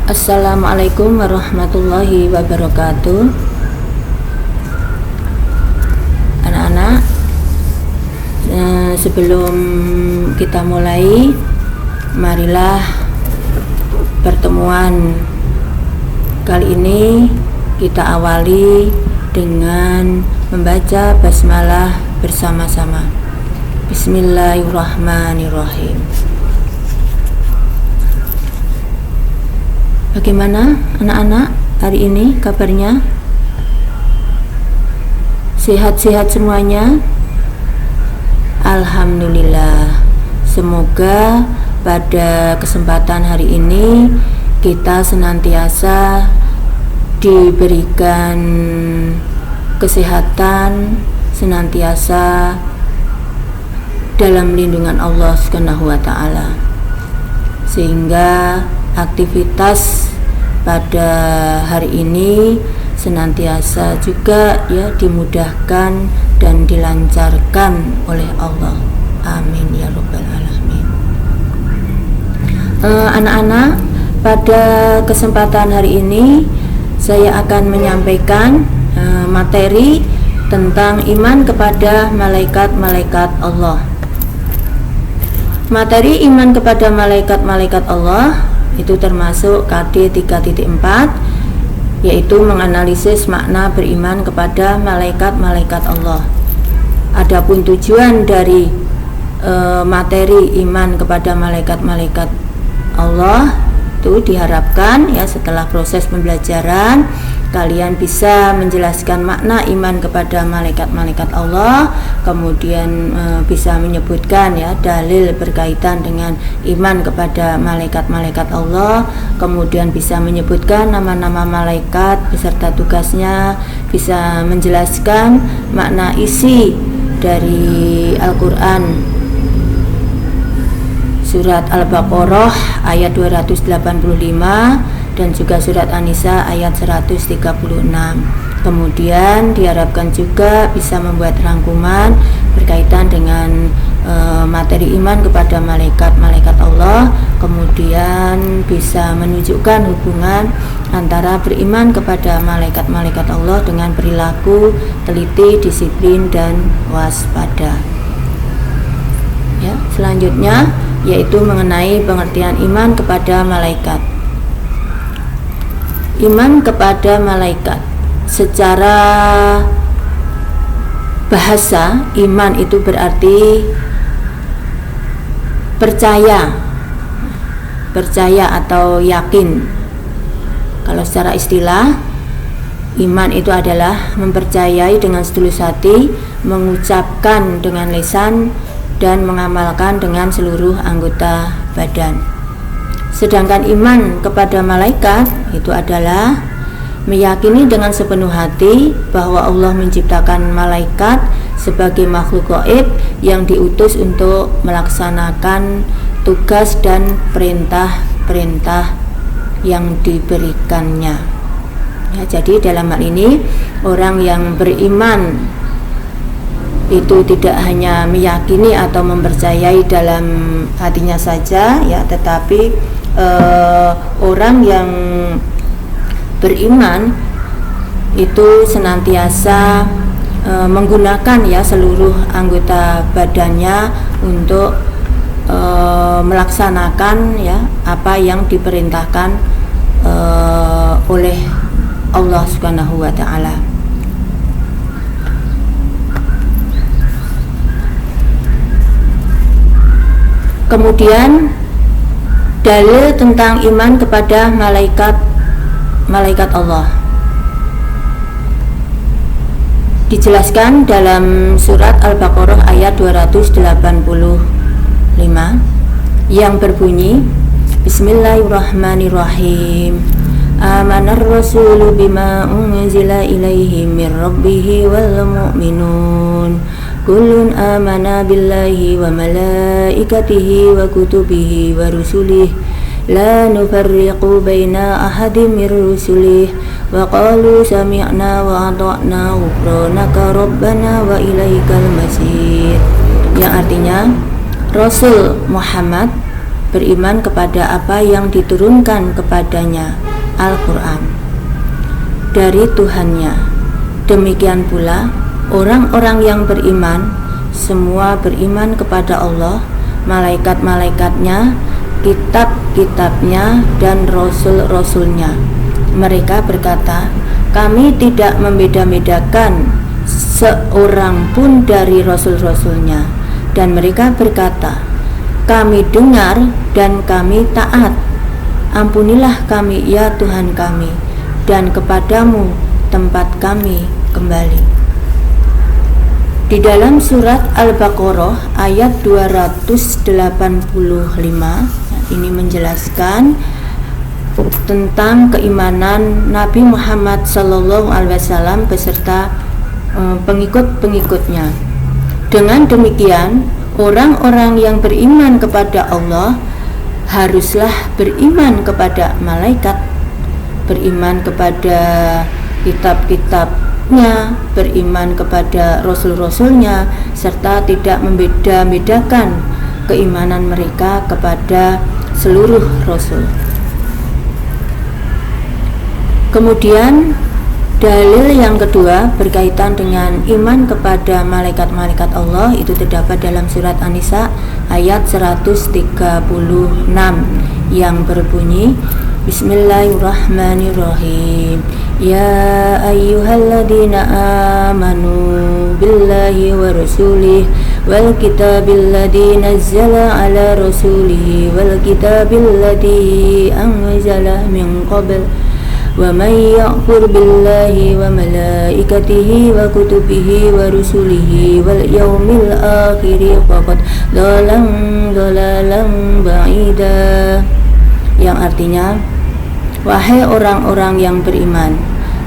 Assalamualaikum warahmatullahi wabarakatuh. Anak-anak, sebelum kita mulai, marilah pertemuan kali ini kita awali dengan membaca basmalah bersama-sama. Bismillahirrahmanirrahim. Bagaimana anak-anak hari ini kabarnya? Sehat-sehat semuanya? Alhamdulillah. Semoga pada kesempatan hari ini kita senantiasa diberikan kesehatan, senantiasa dalam lindungan Allah Subhanahu wa taala, sehingga aktivitas pada hari ini senantiasa juga dimudahkan dan dilancarkan oleh Allah. Amin ya rabbal alamin. Anak-anak, pada kesempatan hari ini saya akan menyampaikan materi tentang iman kepada malaikat-malaikat Allah. Materi iman kepada malaikat-malaikat Allah itu termasuk KD 3.4, yaitu menganalisis makna beriman kepada malaikat-malaikat Allah. Adapun tujuan dari materi iman kepada malaikat-malaikat Allah itu diharapkan setelah proses pembelajaran kalian bisa menjelaskan makna iman kepada malaikat-malaikat Allah, kemudian bisa menyebutkan dalil berkaitan dengan iman kepada malaikat-malaikat Allah, kemudian bisa menyebutkan nama-nama malaikat beserta tugasnya, bisa menjelaskan makna isi dari Al-Quran surat Al-Baqarah ayat 285 dan juga surat An-Nisa ayat 136. Kemudian diharapkan juga bisa membuat rangkuman berkaitan dengan materi iman kepada malaikat-malaikat Allah, kemudian bisa menunjukkan hubungan antara beriman kepada malaikat-malaikat Allah dengan perilaku teliti, disiplin, dan waspada. Selanjutnya yaitu mengenai pengertian iman kepada malaikat. Iman kepada malaikat secara bahasa, iman itu berarti percaya atau yakin. Kalau secara istilah, iman itu adalah mempercayai dengan setulus hati, mengucapkan dengan lisan, dan mengamalkan dengan seluruh anggota badan. Sedangkan iman kepada malaikat itu adalah meyakini dengan sepenuh hati bahwa Allah menciptakan malaikat sebagai makhluk gaib yang diutus untuk melaksanakan tugas dan perintah-perintah yang diberikannya. Jadi dalam hal ini orang yang beriman itu tidak hanya meyakini atau mempercayai dalam hatinya saja, tetapi orang yang beriman itu senantiasa menggunakan seluruh anggota badannya untuk melaksanakan apa yang diperintahkan oleh Allah Subhanahu wa taala. Kemudian dalil tentang iman kepada malaikat Allah dijelaskan dalam surat Al-Baqarah ayat 285 yang berbunyi, Bismillahirrahmanirrahim. Amanar rasulu bima unzila ilaihi min rabbihi wal mu'minun kullun amana billahi wa malaikatihi wa kutubihi wa rusulih la nufarriqu baina ahadim min rusulih wa qalu sami'na wa ata'na ghufranaka rabbana wa ilaikal masir, yang artinya Rasul Muhammad beriman kepada apa yang diturunkan kepadanya, Al-Quran, dari Tuhannya. Demikian pula orang-orang yang beriman semua beriman kepada Allah, malaikat-malaikatnya, kitab-kitabnya, dan rasul-rasulnya. Mereka berkata, kami tidak membeda-bedakan seorang pun dari rasul-rasulnya. Dan mereka berkata, kami dengar dan kami taat. Ampunilah kami ya Tuhan kami, dan kepadamu tempat kami kembali. Di dalam surat Al-Baqarah ayat 285, ini menjelaskan tentang keimanan Nabi Muhammad SAW beserta pengikut-pengikutnya. Dengan demikian, orang-orang yang beriman kepada Allah haruslah beriman kepada malaikat, beriman kepada kitab-kitabnya, beriman kepada rasul-rasulnya, serta tidak membeda-bedakan keimanan mereka kepada seluruh rasul. Kemudian dalil yang kedua berkaitan dengan iman kepada malaikat-malaikat Allah itu terdapat dalam surat An-Nisa ayat 136 yang berbunyi, Bismillahirrahmanirrahim. Ya ayyuhalladzina amanu billahi wa rasulih wal kitabil ladzi nazzala ala rasulih wal kitabil ladzi anzala min qabl wa may yakfur billahi wa malaikatihi wa kutubihi wa rusulihi wal yaumil akhir faqad dhalalan ba'ida, yang artinya, wahai orang-orang yang beriman,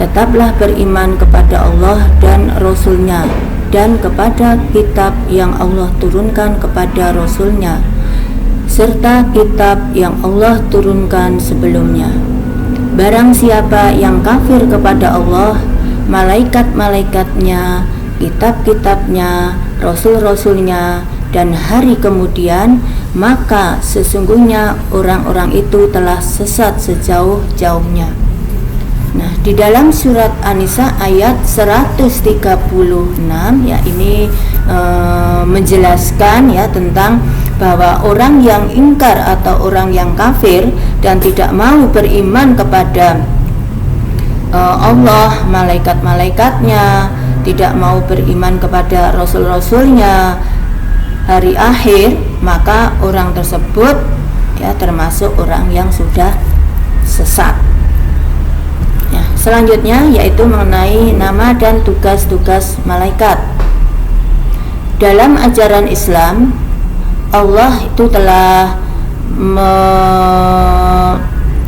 tetaplah beriman kepada Allah dan Rasul-Nya dan kepada kitab yang Allah turunkan kepada Rasul-Nya serta kitab yang Allah turunkan sebelumnya. Barang siapa yang kafir kepada Allah, malaikat-malaikatnya, kitab-kitabnya, rasul-rasulnya, dan hari kemudian, maka sesungguhnya orang-orang itu telah sesat sejauh-jauhnya. Nah, di dalam surat An-Nisa ayat 136 ya, ini menjelaskan ya tentang bahwa orang yang ingkar atau orang yang kafir dan tidak mau beriman kepada Allah, malaikat-malaikatnya, tidak mau beriman kepada rasul-rasulnya, hari akhir, maka orang tersebut ya termasuk orang yang sudah sesat. Ya, selanjutnya yaitu mengenai nama dan tugas-tugas malaikat. Dalam ajaran Islam, Allah itu telah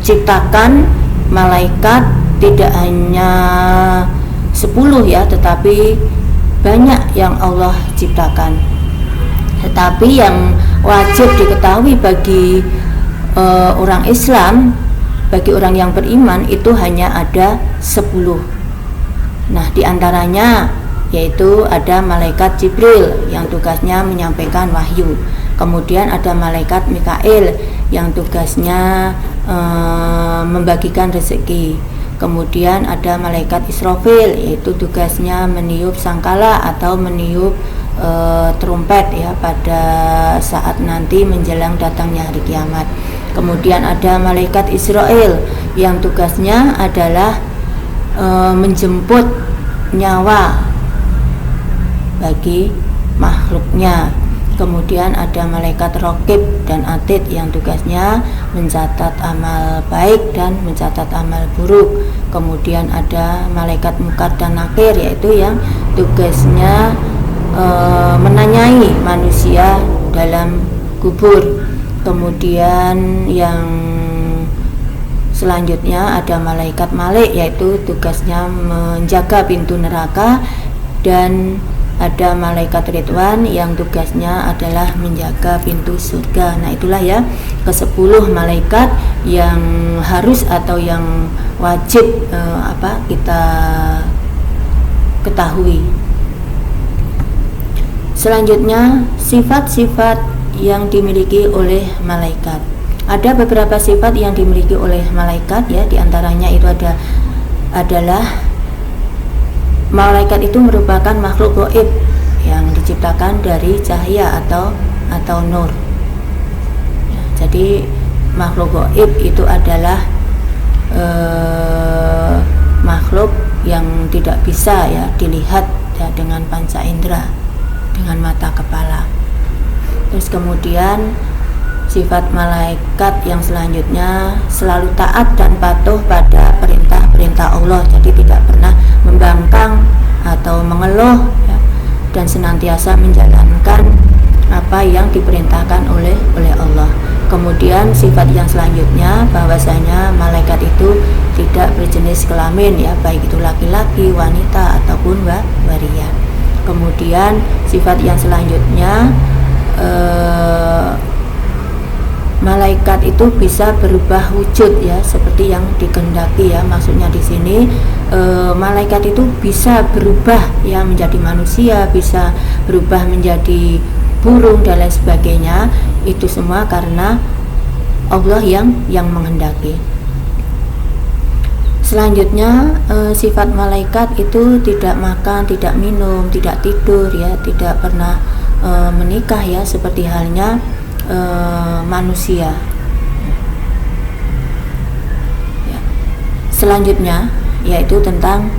menciptakan malaikat tidak hanya 10 ya, tetapi banyak yang Allah ciptakan. Tetapi yang wajib diketahui bagi orang Islam, bagi orang yang beriman, itu hanya ada 10. Nah, diantaranya yaitu ada malaikat Jibril yang tugasnya menyampaikan wahyu. Kemudian ada malaikat Mikail yang tugasnya membagikan rezeki. Kemudian ada malaikat Israfil, yaitu tugasnya meniup sangkala atau meniup trompet ya pada saat nanti menjelang datangnya hari kiamat. Kemudian ada malaikat Israel yang tugasnya adalah menjemput nyawa bagi makhluknya. Kemudian ada malaikat Raqib dan Atid yang tugasnya mencatat amal baik dan mencatat amal buruk. Kemudian ada malaikat Munkar dan Nakir, yaitu yang tugasnya menanyai manusia dalam kubur. Kemudian yang selanjutnya ada malaikat Malik, yaitu tugasnya menjaga pintu neraka. Dan ada malaikat Ridwan yang tugasnya adalah menjaga pintu surga. Nah, itulah ya ke-10 malaikat yang harus atau yang wajib kita ketahui. Selanjutnya, sifat-sifat yang dimiliki oleh malaikat. Ada beberapa sifat yang dimiliki oleh malaikat ya, diantaranya itu adalah malaikat itu merupakan makhluk gaib yang diciptakan dari cahaya atau nur. Ya, jadi makhluk gaib itu adalah makhluk yang tidak bisa ya dilihat ya, dengan panca indera, dengan mata kepala. Terus kemudian sifat malaikat yang selanjutnya selalu taat dan patuh pada perintah-perintah Allah, jadi tidak pernah membangkang atau mengeluh ya, dan senantiasa menjalankan apa yang diperintahkan oleh Allah. Kemudian sifat yang selanjutnya bahwasanya malaikat itu tidak berjenis kelamin ya, baik itu laki-laki, wanita ataupun waria. Kemudian sifat yang selanjutnya malaikat itu bisa berubah wujud ya, seperti yang dikehendaki ya. Maksudnya di sini malaikat itu bisa berubah ya menjadi manusia, bisa berubah menjadi burung dan lain sebagainya. Itu semua karena Allah yang menghendaki. Selanjutnya sifat malaikat itu tidak makan, tidak minum, tidak tidur ya, tidak pernah menikah ya, seperti halnya manusia. Ya. Selanjutnya yaitu tentang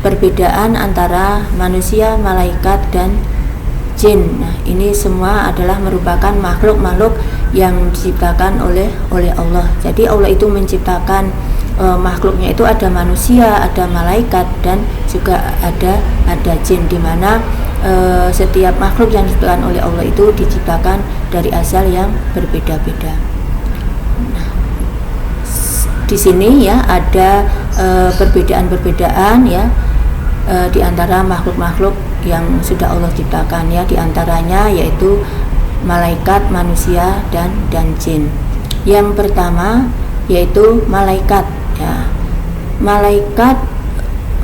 perbedaan antara manusia, malaikat dan jin. Nah, ini semua adalah merupakan makhluk-makhluk yang diciptakan oleh Allah. Jadi Allah itu menciptakan makhluknya itu ada manusia, ada malaikat dan juga ada jin, di mana setiap makhluk yang diciptakan oleh Allah itu diciptakan dari asal yang berbeda-beda. Nah, di sini ya ada perbedaan-perbedaan ya di antara makhluk-makhluk yang sudah Allah ciptakan ya, di antaranya yaitu malaikat, manusia dan jin. Yang pertama yaitu malaikat ya. Malaikat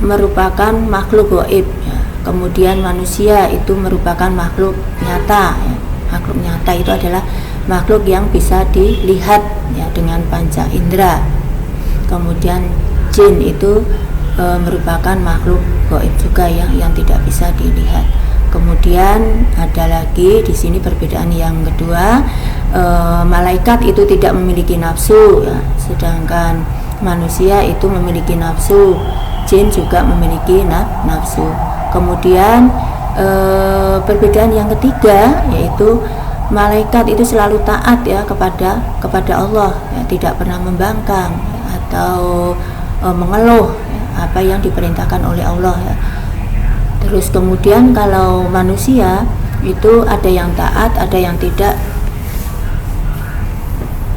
merupakan makhluk gaib ya. Kemudian manusia itu merupakan makhluk nyata ya. Makhluk nyata itu adalah makhluk yang bisa dilihat ya dengan panca indera. Kemudian jin itu merupakan makhluk gaib juga ya, yang tidak bisa dilihat. Kemudian ada lagi di sini perbedaan yang kedua, malaikat itu tidak memiliki nafsu ya, sedangkan manusia itu memiliki nafsu, jin juga memiliki nafsu. Kemudian perbedaan yang ketiga yaitu malaikat itu selalu taat ya kepada Allah ya, tidak pernah membangkang ya, atau mengeluh ya, apa yang diperintahkan oleh Allah ya. Terus kemudian kalau manusia itu ada yang taat, ada yang tidak,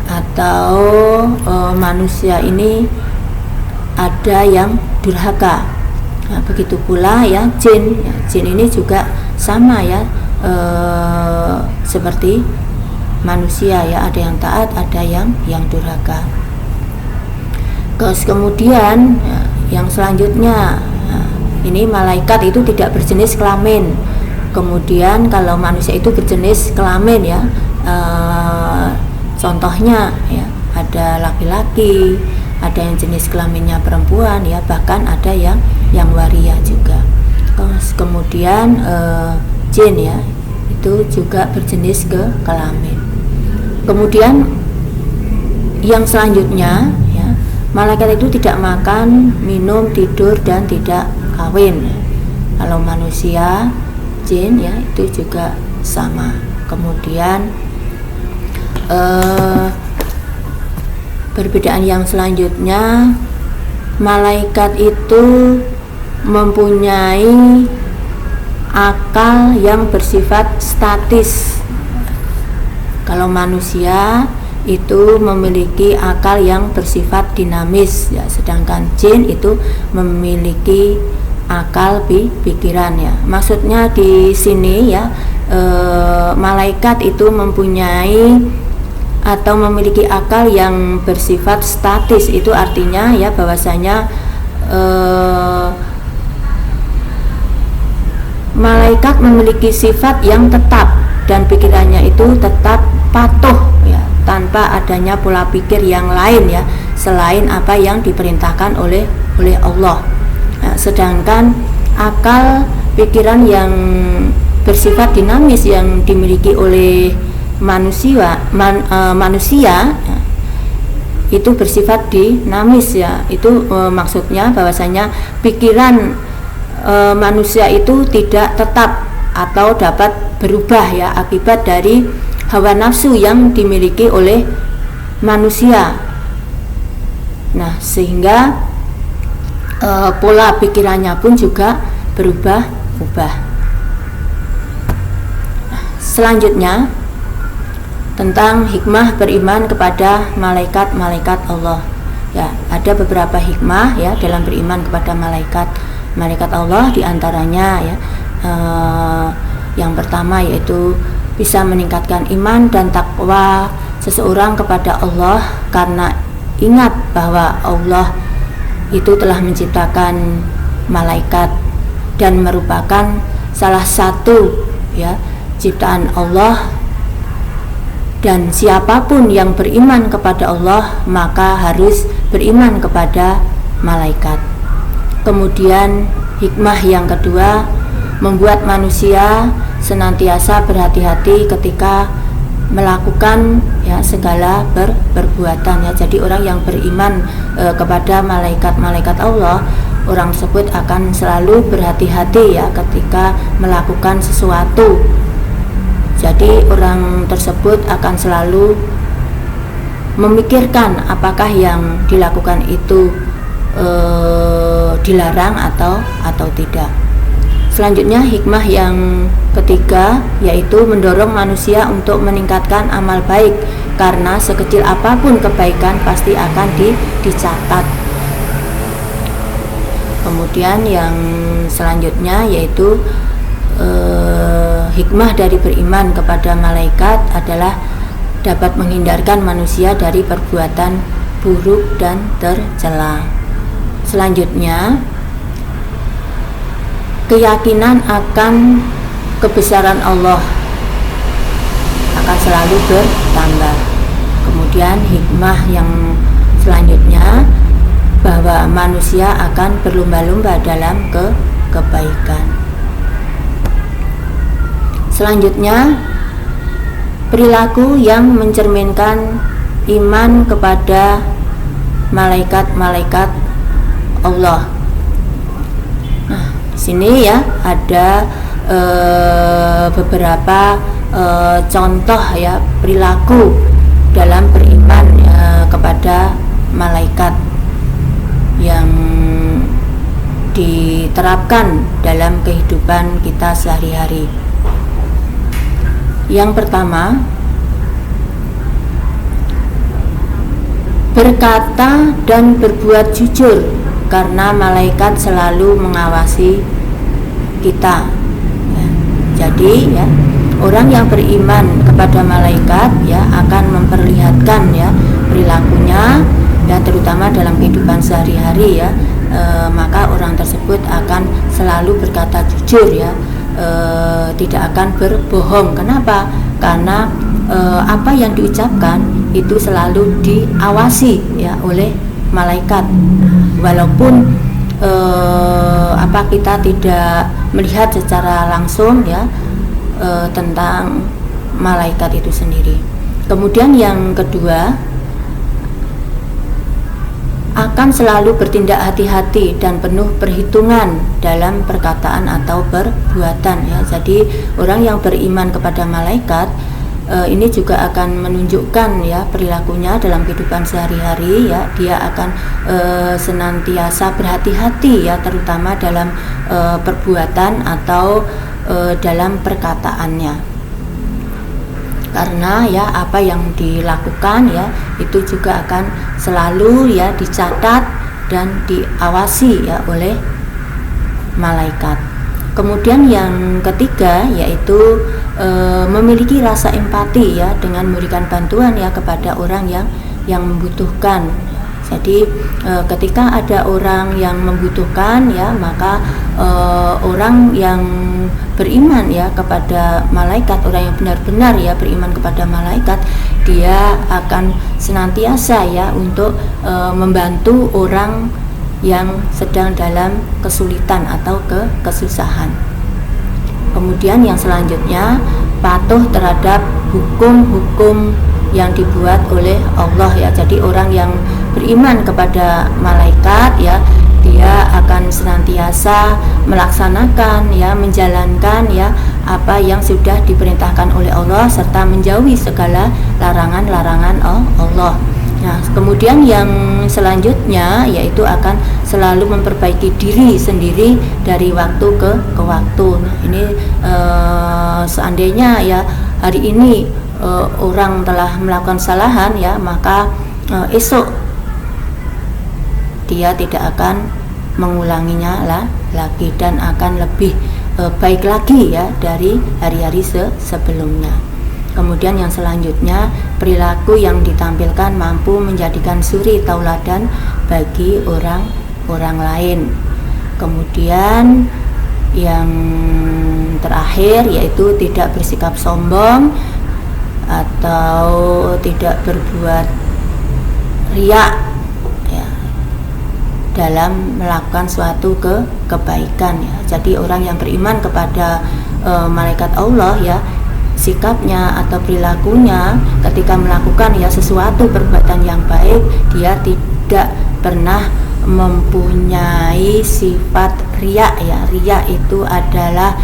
atau manusia ini ada yang durhaka. Nah, begitu pula ya jin ini juga sama ya, seperti manusia ya, ada yang taat, ada yang durhaka. Terus kemudian ya, yang selanjutnya ini malaikat itu tidak berjenis kelamin. Kemudian kalau manusia itu berjenis kelamin ya, contohnya ya ada laki-laki, ada yang jenis kelaminnya perempuan ya, bahkan ada yang waria juga. Terus kemudian jin ya itu juga berjenis kelamin. Kemudian yang selanjutnya ya, malaikat itu tidak makan, minum, tidur dan tidak kawin. Kalau manusia, jin ya itu juga sama. Kemudian perbedaan yang selanjutnya, malaikat itu mempunyai akal yang bersifat statis. Kalau manusia itu memiliki akal yang bersifat dinamis ya, sedangkan jin itu memiliki akal pikiran ya. Maksudnya di sini ya, malaikat itu mempunyai atau memiliki akal yang bersifat statis. Itu artinya ya bahwasanya malaikat memiliki sifat yang tetap dan pikirannya itu tetap patuh ya, tanpa adanya pola pikir yang lain ya, selain apa yang diperintahkan oleh Allah. Nah, sedangkan akal pikiran yang bersifat dinamis yang dimiliki oleh manusia itu bersifat dinamis ya. Itu maksudnya bahwasanya pikiran manusia itu tidak tetap atau dapat berubah ya, akibat dari hawa nafsu yang dimiliki oleh manusia. Nah, sehingga pola pikirannya pun juga berubah-ubah. Nah, selanjutnya tentang hikmah beriman kepada malaikat-malaikat Allah. Ya, ada beberapa hikmah ya dalam beriman kepada malaikat Allah, diantaranya ya yang pertama yaitu bisa meningkatkan iman dan takwa seseorang kepada Allah, karena ingat bahwa Allah itu telah menciptakan malaikat dan merupakan salah satu ya ciptaan Allah, dan siapapun yang beriman kepada Allah maka harus beriman kepada malaikat. Kemudian hikmah yang kedua, membuat manusia senantiasa berhati-hati ketika melakukan ya segala perbuatan ya. Jadi orang yang beriman kepada malaikat-malaikat Allah, orang tersebut akan selalu berhati-hati ya ketika melakukan sesuatu. Jadi orang tersebut akan selalu memikirkan apakah yang dilakukan itu dilarang atau tidak. Selanjutnya hikmah yang ketiga yaitu mendorong manusia untuk meningkatkan amal baik, karena sekecil apapun kebaikan pasti akan dicatat. Kemudian yang selanjutnya yaitu hikmah dari beriman kepada malaikat adalah dapat menghindarkan manusia dari perbuatan buruk dan tercela. Selanjutnya, keyakinan akan kebesaran Allah akan selalu bertambah. Kemudian hikmah yang selanjutnya bahwa manusia akan berlomba-lomba dalam kebaikan. Selanjutnya, perilaku yang mencerminkan iman kepada malaikat-malaikat Allah. Nah, di sini ya ada beberapa contoh ya perilaku dalam beriman kepada malaikat yang diterapkan dalam kehidupan kita sehari-hari. Yang pertama, berkata dan berbuat jujur, karena malaikat selalu mengawasi kita ya. Jadi ya, orang yang beriman kepada malaikat ya akan memperlihatkan ya perilakunya ya, terutama dalam kehidupan sehari-hari ya, maka orang tersebut akan selalu berkata jujur ya, tidak akan berbohong. Kenapa? Karena apa yang diucapkan itu selalu diawasi ya oleh malaikat, walaupun kita tidak melihat secara langsung ya tentang malaikat itu sendiri. Kemudian yang kedua, akan selalu bertindak hati-hati dan penuh perhitungan dalam perkataan atau perbuatan ya. Jadi orang yang beriman kepada malaikat ini juga akan menunjukkan ya perilakunya dalam kehidupan sehari-hari ya. Dia akan senantiasa berhati-hati ya, terutama dalam perbuatan atau dalam perkataannya. Karena ya apa yang dilakukan ya itu juga akan selalu ya dicatat dan diawasi ya oleh malaikat. Kemudian yang ketiga yaitu memiliki rasa empati ya, dengan memberikan bantuan ya kepada orang yang membutuhkan. Jadi ketika ada orang yang membutuhkan ya, maka orang yang beriman ya kepada malaikat, orang yang benar-benar ya beriman kepada malaikat, dia akan senantiasa ya untuk membantu orang yang sedang dalam kesulitan atau kesusahan. Kemudian yang selanjutnya, patuh terhadap hukum-hukum yang dibuat oleh Allah ya. Jadi orang yang beriman kepada malaikat ya, dia akan senantiasa melaksanakan ya, menjalankan ya apa yang sudah diperintahkan oleh Allah serta menjauhi segala larangan-larangan Allah. Nah, kemudian yang selanjutnya yaitu akan selalu memperbaiki diri sendiri dari waktu ke waktu. Nah, ini seandainya ya hari ini orang telah melakukan kesalahan ya, maka esok dia tidak akan mengulanginya lagi dan akan lebih baik lagi ya dari hari-hari sebelumnya. Kemudian yang selanjutnya, perilaku yang ditampilkan mampu menjadikan suri tauladan bagi orang lain. Kemudian yang terakhir yaitu tidak bersikap sombong atau tidak berbuat riya ya, dalam melakukan suatu kebaikan ya. Jadi orang yang beriman kepada malaikat Allah ya, sikapnya atau perilakunya ketika melakukan ya sesuatu perbuatan yang baik, dia tidak pernah mempunyai sifat riya ya. Riya itu adalah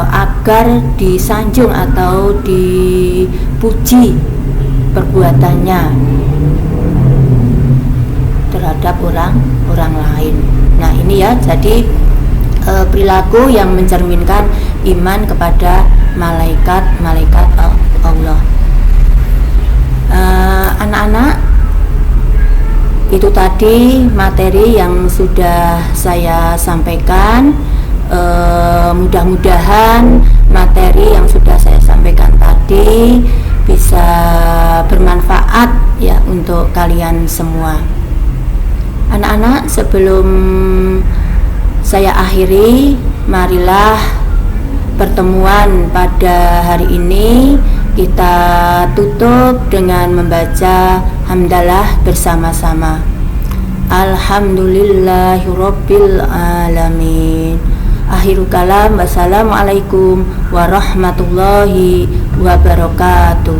agar disanjung atau dipuji perbuatannya terhadap orang lain. Nah, ini ya, jadi perilaku yang mencerminkan iman kepada malaikat Allah. Anak-anak, itu tadi materi yang sudah saya sampaikan. Mudah-mudahan materi yang sudah saya sampaikan tadi bisa bermanfaat ya untuk kalian semua. Anak-anak, sebelum saya akhiri, marilah pertemuan pada hari ini kita tutup dengan membaca hamdalah bersama-sama. Alhamdulillahirabbil alamin. Akhirul kalam, wassalamualaikum warahmatullahi wabarakatuh.